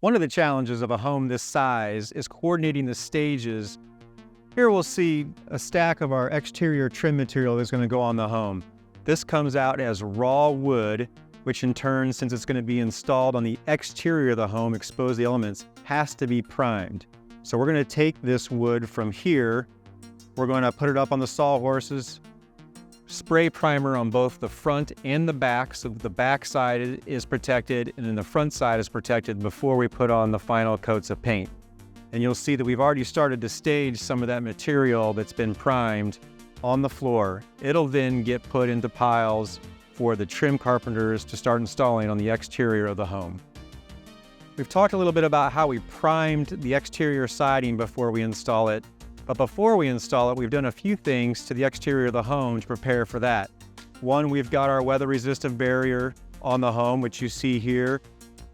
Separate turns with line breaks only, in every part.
One of the challenges of a home this size is coordinating the stages. Here we'll see a stack of our exterior trim material that's going to go on the home. This comes out as raw wood, which in turn, since it's going to be installed on the exterior of the home, expose the elements, has to be primed. So we're going to take this wood from here, we're going to put it up on the sawhorses, spray primer on both the front and the back so that the back side is protected and then the front side is protected before we put on the final coats of paint. And you'll see that we've already started to stage some of that material that's been primed on the floor. It'll then get put into piles for the trim carpenters to start installing on the exterior of the home. We've talked a little bit about how we primed the exterior siding before we install it. But before we install it, we've done a few things to the exterior of the home to prepare for that. One, we've got our weather-resistant barrier on the home, which you see here.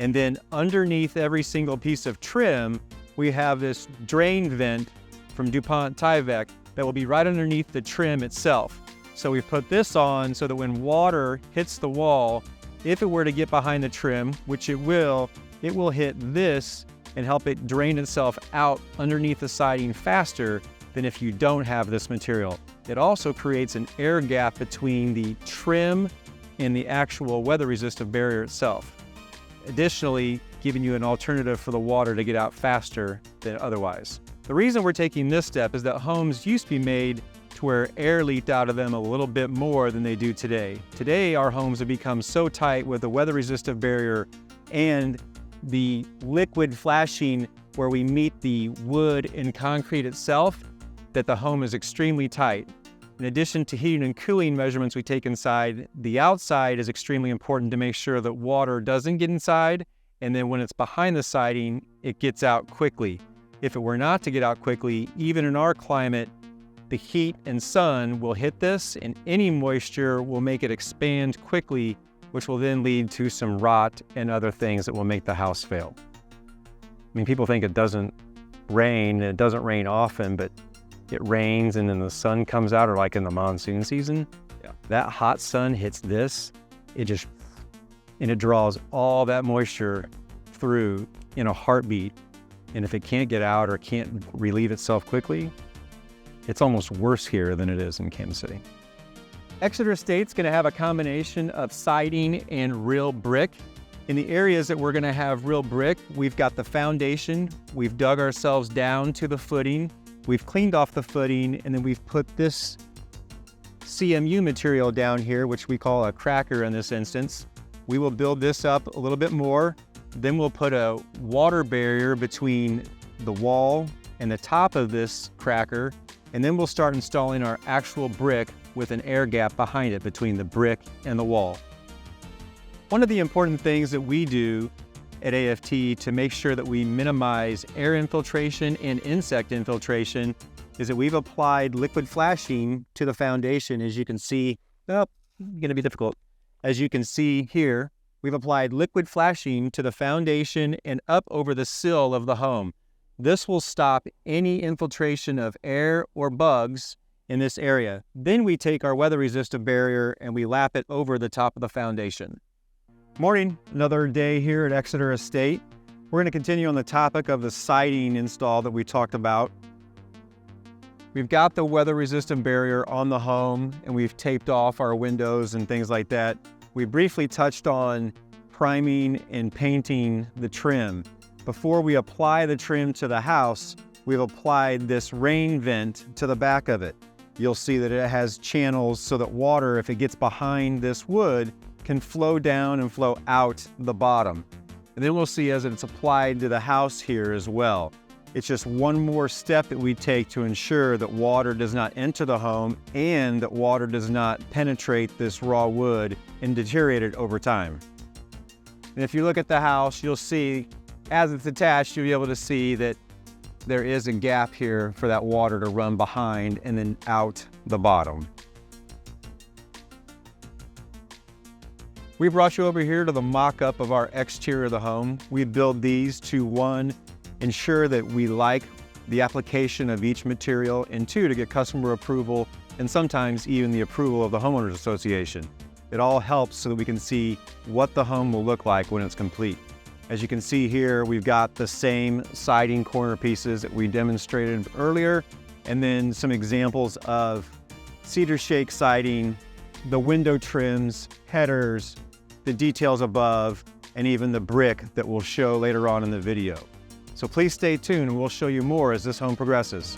And then underneath every single piece of trim, we have this drain vent from DuPont Tyvek that will be right underneath the trim itself. So we put this on so that when water hits the wall, if it were to get behind the trim, which it will hit this and help it drain itself out underneath the siding faster than if you don't have this material. It also creates an air gap between the trim and the actual weather-resistant barrier itself, additionally giving you an alternative for the water to get out faster than otherwise. The reason we're taking this step is that homes used to be made to where air leaked out of them a little bit more than they do today. Today, our homes have become so tight with the weather-resistant barrier and the liquid flashing where we meet the wood and concrete itself that the home is extremely tight. In addition to heating and cooling measurements we take inside, the outside is extremely important to make sure that water doesn't get inside, and then when it's behind the siding, it gets out quickly. If it were not to get out quickly, even in our climate, the heat and sun will hit this, and any moisture will make it expand quickly, which will then lead to some rot and other things that will make the house fail. I mean, people think it doesn't rain, and it doesn't rain often, but it rains and then the sun comes out, or like in the monsoon season, that hot sun hits this, and it draws all that moisture through in a heartbeat. And if it can't get out or can't relieve itself quickly, it's almost worse here than it is in Kansas City. Exeter Estate's going to have a combination of siding and real brick. In the areas that we're going to have real brick, we've got the foundation. We've dug ourselves down to the footing. We've cleaned off the footing, and then we've put this CMU material down here, which we call a cracker in this instance. We will build this up a little bit more. Then we'll put a water barrier between the wall and the top of this cracker, and then we'll start installing our actual brick with an air gap behind it between the brick and the wall. One of the important things that we do at AFT to make sure that we minimize air infiltration and insect infiltration is that we've applied liquid flashing to the foundation. As you can see, going to be difficult. As you can see here, we've applied liquid flashing to the foundation and up over the sill of the home. This will stop any infiltration of air or bugs in this area. Then we take our weather-resistant barrier and we lap it over the top of the foundation. Morning, another day here at Exeter Estate. We're going to continue on the topic of the siding install that we talked about. We've got the weather-resistant barrier on the home and we've taped off our windows and things like that. We briefly touched on priming and painting the trim. Before we apply the trim to the house, we've applied this rain vent to the back of it. You'll see that it has channels so that water, if it gets behind this wood, can flow down and flow out the bottom. And then we'll see as it's applied to the house here as well. It's just one more step that we take to ensure that water does not enter the home and that water does not penetrate this raw wood and deteriorate it over time. And if you look at the house, you'll see as it's attached, you'll be able to see that there is a gap here for that water to run behind and then out the bottom. We brought you over here to the mock-up of our exterior of the home. We build these to, one, ensure that we like the application of each material, and two, to get customer approval and sometimes even the approval of the homeowners association. It all helps so that we can see what the home will look like when it's complete. As you can see here, we've got the same siding corner pieces that we demonstrated earlier, and then some examples of cedar shake siding, the window trims, headers, the details above, and even the brick that we'll show later on in the video. So please stay tuned and we'll show you more as this home progresses.